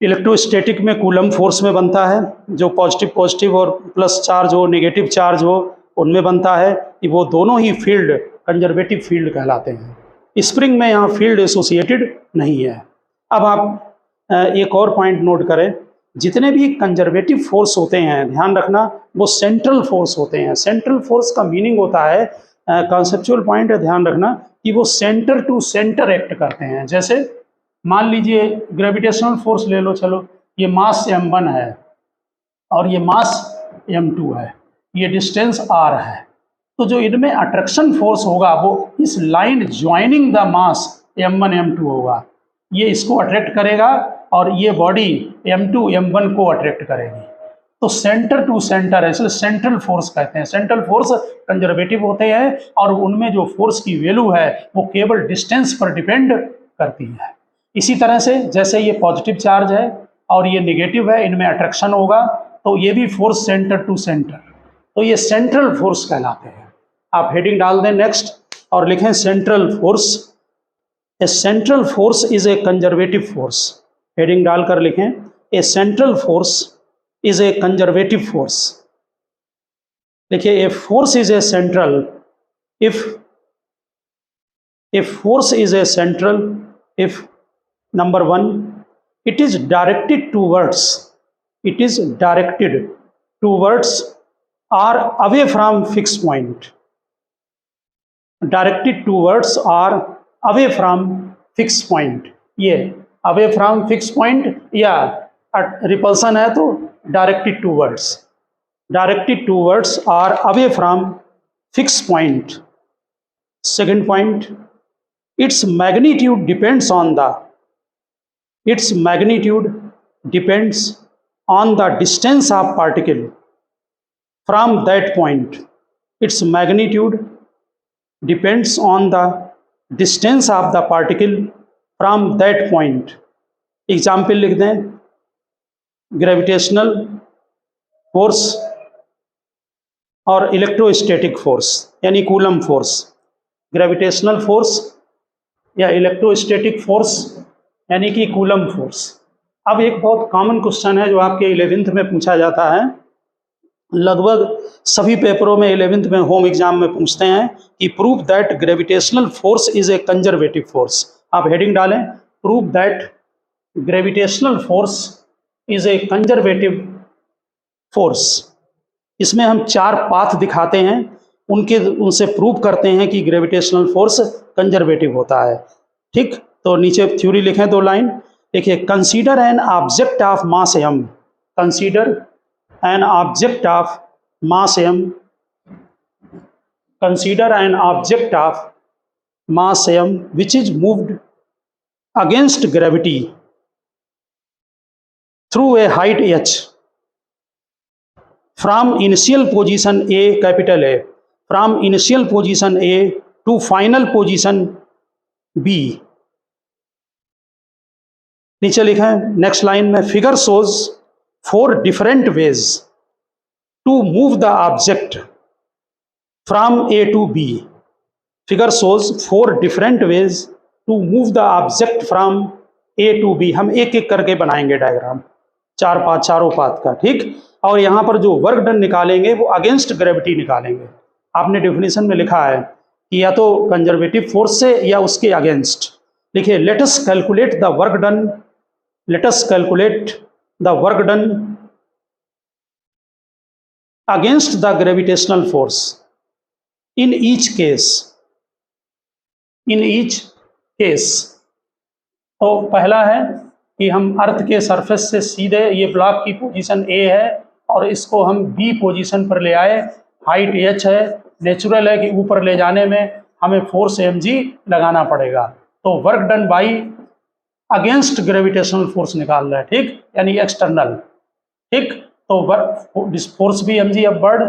इलेक्ट्रोस्टैटिक में कूलम्ब फोर्स में बनता है, जो पॉजिटिव और प्लस चार्ज हो, नेगेटिव चार्ज हो, उनमें बनता है, कि वो दोनों ही फील्ड कंजर्वेटिव फील्ड कहलाते हैं। स्प्रिंग में यहाँ फील्ड एसोसिएटेड नहीं है। अब आप एक और पॉइंट नोट करें, जितने भी कंजर्वेटिव फोर्स होते हैं, ध्यान रखना, वो सेंट्रल फोर्स होते हैं। सेंट्रल फोर्स का मीनिंग होता है, कॉन्सेप्चुअल पॉइंट है, ध्यान रखना, कि वो सेंटर टू सेंटर एक्ट करते हैं। जैसे मान लीजिए ग्रेविटेशनल फोर्स ले लो, चलो ये मास m1 है और ये मास m2 है, ये डिस्टेंस r है, तो जो इनमें अट्रैक्शन फोर्स होगा वो इस line joining the mass m1 m2 होगा, ये इसको अट्रैक्ट करेगा और ये बॉडी m2 m1 को अट्रैक्ट करेगी। तो सेंटर टू सेंटर है, इसलिए सेंट्रल फोर्स कहते हैं। सेंट्रल फोर्स कंजर्वेटिव होते हैं और उनमें जो फोर्स की वैल्यू है वो केवल डिस्टेंस पर डिपेंड करती है। इसी तरह से जैसे ये पॉजिटिव चार्ज है और ये नेगेटिव है, इनमें अट्रैक्शन होगा, तो ये भी फोर्स सेंटर टू सेंटर, तो ये सेंट्रल फोर्स कहलाते हैं। आप हेडिंग डाल दें नेक्स्ट और लिखें central force. A central force is a conservative force. Heading डालकर लिखें a central force is a conservative force. देखिए, a force is a central if a force is a central if number 1 it is directed towards or away from fixed point, directed towards or away from fixed point। ये away from fixed point या repulsion है तो directed towards or away from fixed point. Second point, its magnitude depends on the distance of particle from that point. Its magnitude depends on the distance of the particle from that point. Example लिख दें, gravitational force और electrostatic force यानी coulomb force. Gravitational force या electrostatic force यानी कि coulomb force. अब एक बहुत कॉमन क्वेश्चन है जो आपके 11th में पूछा जाता है, लगभग सभी पेपरों में 11th में होम एग्जाम में पूछते हैं कि prove that gravitational force is a conservative force. आप हेडिंग डालें, prove that gravitational force is a conservative force. इसमें हम 4 पाथ दिखाते हैं, उनसे प्रूव करते हैं कि ग्रेविटेशनल फोर्स कंजर्वेटिव होता है। ठीक, तो नीचे थ्योरी लिखें 2 लाइन। देखिए, consider an object of mass m, consider an object of mass m, consider an object of mass m which is moved against gravity through a height h from initial position A, capital A, from initial position A to final position B। नीचे लिखा है next line में, figure shows 4 different ways to move the object from A to B। Figure shows 4 different ways to move the object from A to B। हम एक एक करके बनाएंगे diagram, 4 path, चारों पाथ का। ठीक, और यहाँ पर जो वर्क डन निकालेंगे वो अगेंस्ट ग्रेविटी निकालेंगे। आपने डेफिनेशन में लिखा है कि या तो कंजर्वेटिव फोर्स से या उसके अगेंस्ट। लिखिए, let us calculate the work done, let us calculate the work done against the gravitational force in each case, in each case. तो पहला है कि हम अर्थ के सरफेस से सीधे, ये ब्लॉक की पोजीशन A है और इसको हम B पोजीशन पर ले आए, हाइट h है, नेचुरल है कि ऊपर ले जाने में हमें फोर्स mg लगाना पड़ेगा। तो work done by against gravitational force निकाल रहा है। ठीक, यानी एक्सटर्नल। ठीक, तो वर्क फोर्स भी mg अपवर्ड,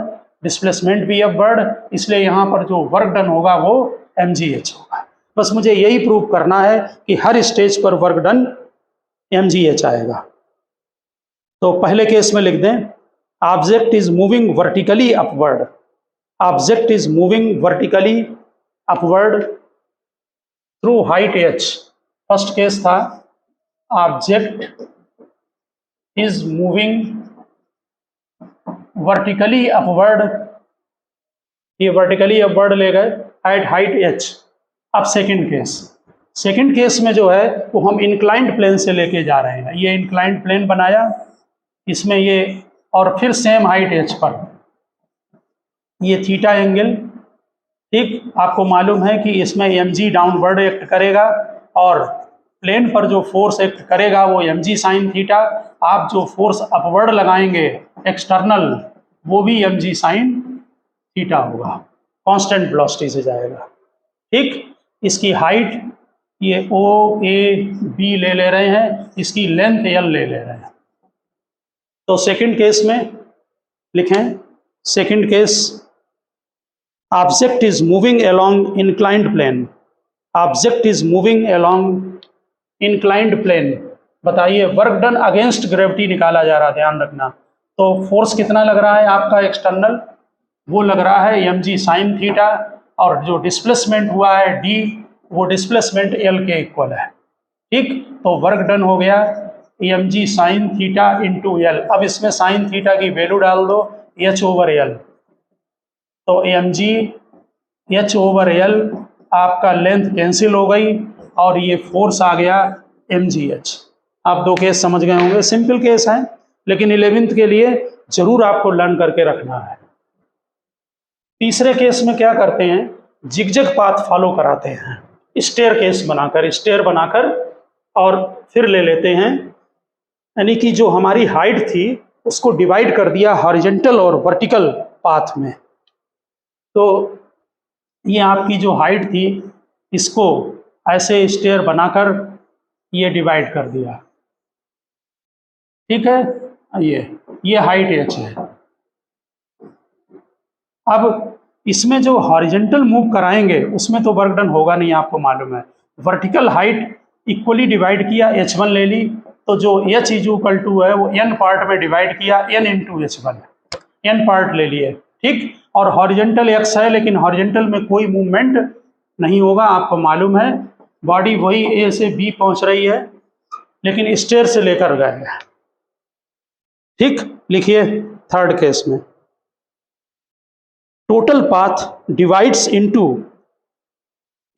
डिस्प्लेसमेंट भी अपवर्ड, इसलिए यहाँ पर जो वर्क डन होगा वो mgh होगा। बस मुझे यही प्रूव करना है कि हर स्टेज पर वर्क डन mgh आएगा। तो पहले केस में लिख दें, object is moving vertically upward, object is moving vertically upward through height h। First case था object is moving vertically upward, ये वर्टिकली अपवर्ड ले गए एट हाइट h। अब सेकंड केस में जो है वो हम इंक्लाइंड प्लेन से लेके जा रहे हैं। ये इंक्लाइंड प्लेन बनाया, इसमें ये, और फिर सेम हाइट h पर ये थीटा एंगल। ठीक, आपको मालूम है कि इसमें mg डाउनवर्ड एक्ट करेगा और प्लेन पर जो फोर्स एक्ट करेगा वो mg साइन थीटा। आप जो फोर्स अपवर्ड लगाएंगे एक्सटर्नल, वो भी mg साइन थीटा होगा, कांस्टेंट वेलोसिटी से जाएगा। ठीक, इसकी हाइट ये ओ ए बी ले रहे हैं, इसकी लेंथ l ले रहे हैं। तो सेकंड केस में लिखें, second case, object is moving along inclined plane, object is moving along inclined plane. बताइए, वर्क डन अगेंस्ट ग्रेविटी निकाला जा रहा है, ध्यान रखना। तो फोर्स कितना लग रहा है आपका एक्सटर्नल, वो लग रहा है mg साइन थीटा, और जो डिस्प्लेसमेंट हुआ है d, वो डिस्प्लेसमेंट l के इक्वल है। ठीक, तो वर्क डन हो गया mg sine theta into l। अब इसमें साइन थीटा की वैल्यू डाल दो, h/l। तो mg h/l, आपका लेंथ कैंसिल हो गई और ये फोर्स आ गया mgh। आप 2 केस समझ गए होंगे, सिंपल केस है, लेकिन 11th के लिए जरूर आपको लर्न करके रखना है। तीसरे केस में क्या करते हैं, जिगजैग पाथ फॉलो कराते हैं, स्टेयर केस बनाकर, स्टेयर बनाकर, और फिर ले लेते हैं, यानी कि जो हमारी हाइट थी उसको डिवाइड कर दिया हॉरिजॉन्टल और वर्टिकल पाथ में। तो ये आपकी जो हाइट थी इसको ऐसे स्टेयर बनाकर ये डिवाइड कर दिया, ठीक है। ये हाइट एच है। अब इसमें जो हॉरिजेंटल मूव कराएंगे उसमें तो वर्क डन होगा नहीं, आपको मालूम है। वर्टिकल हाइट इक्वली डिवाइड किया, h1 ले ली, तो जो h इज इक्वल टू है वो n पार्ट में डिवाइड किया, n into h1, n part ले लिए, ठीक। और हॉरिजेंटल x है, लेकिन हॉरिजेंटल में कोई मूवमेंट नहीं होगा, आपको मालूम है। बॉडी वही a से b पहुंच रही है, लेकिन स्टेयर से लेकर गए, ठीक। लिखिए थर्ड केस में, total path divides into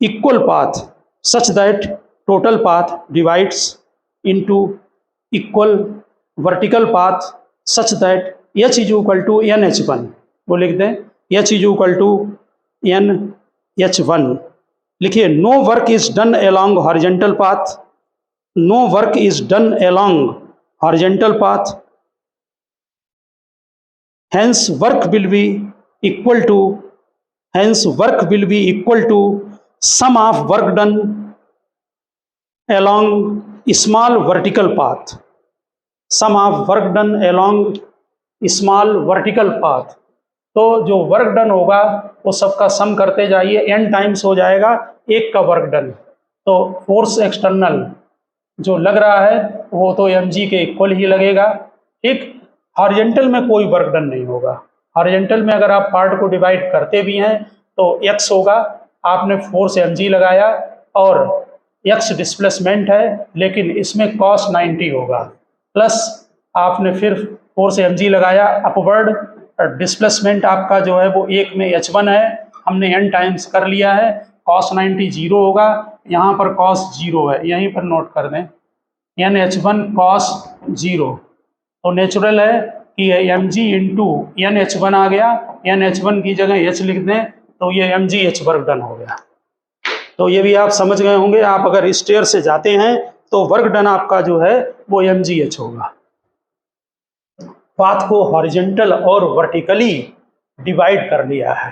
equal path such that total path divides into equal vertical path such that h is equal to nh1, वो लिख दें h is equal to nh1। लिखिए no work is done along horizontal path, no work is done along horizontal path, hence work will be equal to sum of work done along small vertical path, sum of work done along small vertical path। तो जो work done होगा वो सबका सम करते जाइए, n times हो जाएगा एक का वर्क डन। तो फोर्स एक्सटर्नल जो लग रहा है वो तो mg के इक्वल ही लगेगा, ठीक। हॉरिजेंटल में कोई वर्क डन नहीं होगा। हॉरिजेंटल में अगर आप पार्ट को डिवाइड करते भी हैं तो x होगा, आपने फोर्स mg लगाया और x डिस्प्लेसमेंट है, लेकिन इसमें cos 90 होगा, प्लस आपने फिर फोर्स mg लगाया अपवर्ड, डिस्प्लेसमेंट आपका जो है वो एक में h1 है, हमने n टाइम्स कर लिया है, cos 90 जीरो होगा, यहाँ पर cos जीरो है, यहीं पर नोट कर दें nh1 cos जीरो। तो नेचुरल है कि mg इंटू nh1 आ गया, nh1 की जगह h लिख दें तो ये mg h वर्क डन हो गया। तो ये भी आप समझ गए होंगे, आप अगर स्टेयर से जाते हैं तो वर्क डन आपका जो है वो mg h होगा। पाथ को हॉरिजेंटल और वर्टिकली डिवाइड कर लिया है।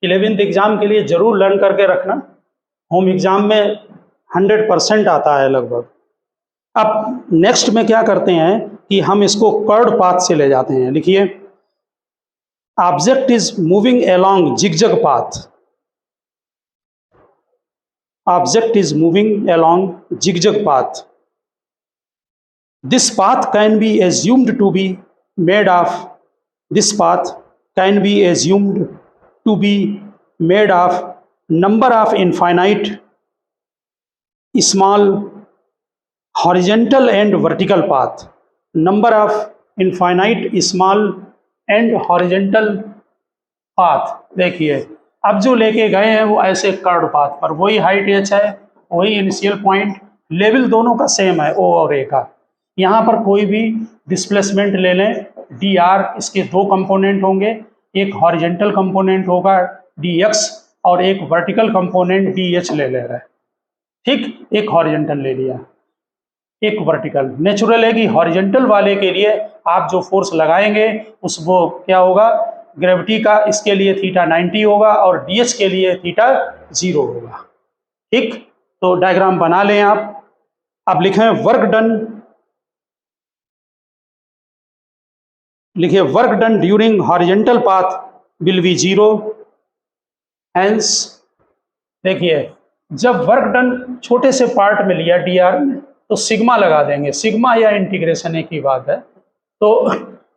11th एग्जाम के लिए जरूर लर्न करके रखना, होम एग्जाम में 100% आता है लगभग। अब नेक्स्ट में क्या करते हैं कि हम इसको कर्ड पाथ से ले जाते हैं। लिखिए object is moving along zigzag path, object is moving along zigzag path, this path can be assumed to be made of, this path can be assumed to be made of number of infinite small horizontal and vertical path, number of infinite small and horizontal path। देखिए अब जो लेके गए हैं वो ऐसे curve path पर, वही हाइट h है, वही इनिशियल पॉइंट, लेवल दोनों का सेम है o और a का। यहाँ पर कोई भी डिस्प्लेसमेंट ले लें dr, इसके दो कंपोनेंट होंगे, एक हॉरिजेंटल कंपोनेंट होगा dx और एक वर्टिकल कंपोनेंट dh ले रहे हैं, ठीक। एक हॉरिजेंटल ले लिया, एक वर्टिकल। नेचुरल है कि हॉरिजेंटल वाले के लिए आप जो फोर्स लगाएंगे उस वो क्या होगा, ग्रेविटी का इसके लिए थीटा 90 होगा और डीएच के लिए थीटा 0 होगा, ठीक। तो डायग्राम बना लें आप। अब लिखें वर्क डन, लिखिए work done during horizontal path will be 0, hence. देखिए जब वर्क डन छोटे से पार्ट में लिया dr में तो सिग्मा लगा देंगे, सिग्मा या इंटीग्रेशन एक ही बात है। तो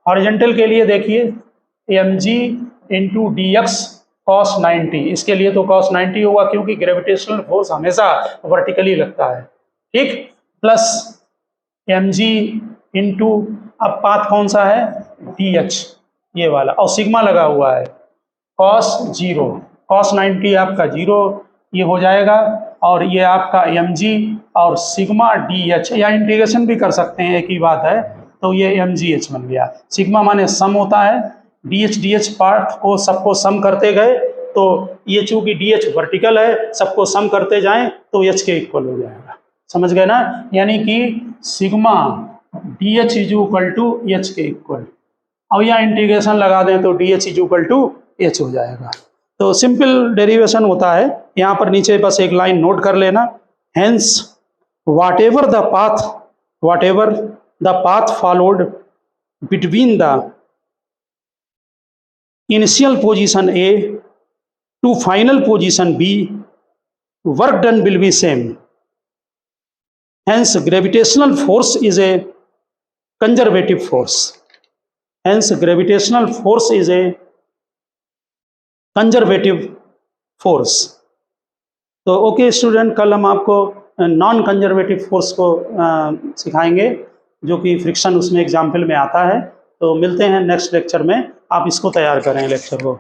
हॉरिजेंटल के लिए देखिए mg into D x cos 90, इसके लिए तो कॉस 90 होगा क्योंकि ग्रेविटेशनल फोर्स हमेशा वर्टिकली लगता है, ठीक। प्लस mg इंटू, अब पाथ कौन सा है dh ये वाला, और सिग्मा लगा हुआ है कॉस 0, कॉस 90 आपका 0 ये हो जाएगा, और ये आपका mg और सिग्मा dh, या इंटीग्रेशन भी कर सकते हैं एक ही बात है, तो ये mgh बन गया। सिग्मा माने सम होता है, dh पार्ट को सबको सम करते गए, तो ये चूंकि dh वर्टिकल है सबको सम करते जाएं तो h के इक्वल हो जाएगा, समझ गए ना। यानी कि sigma dh is equal to h के इक्वल, और या इंटीग्रेशन लगा दें तो dh is equal to h हो जाएगा। तो सिंपल डेरिवेशन होता है, यहाँ पर नीचे बस एक लाइन नोट कर लेना। Hence whatever the path followed between the initial position A to final position B, work done will be same. Hence gravitational force is a conservative force. Hence gravitational force is a conservative force. तो okay student, कल हम आपको non conservative force को सिखाएंगे, जो कि friction उसमें example में आता है। तो मिलते हैं नेक्स्ट लेक्चर में, आप इसको तैयार करें लेक्चर को।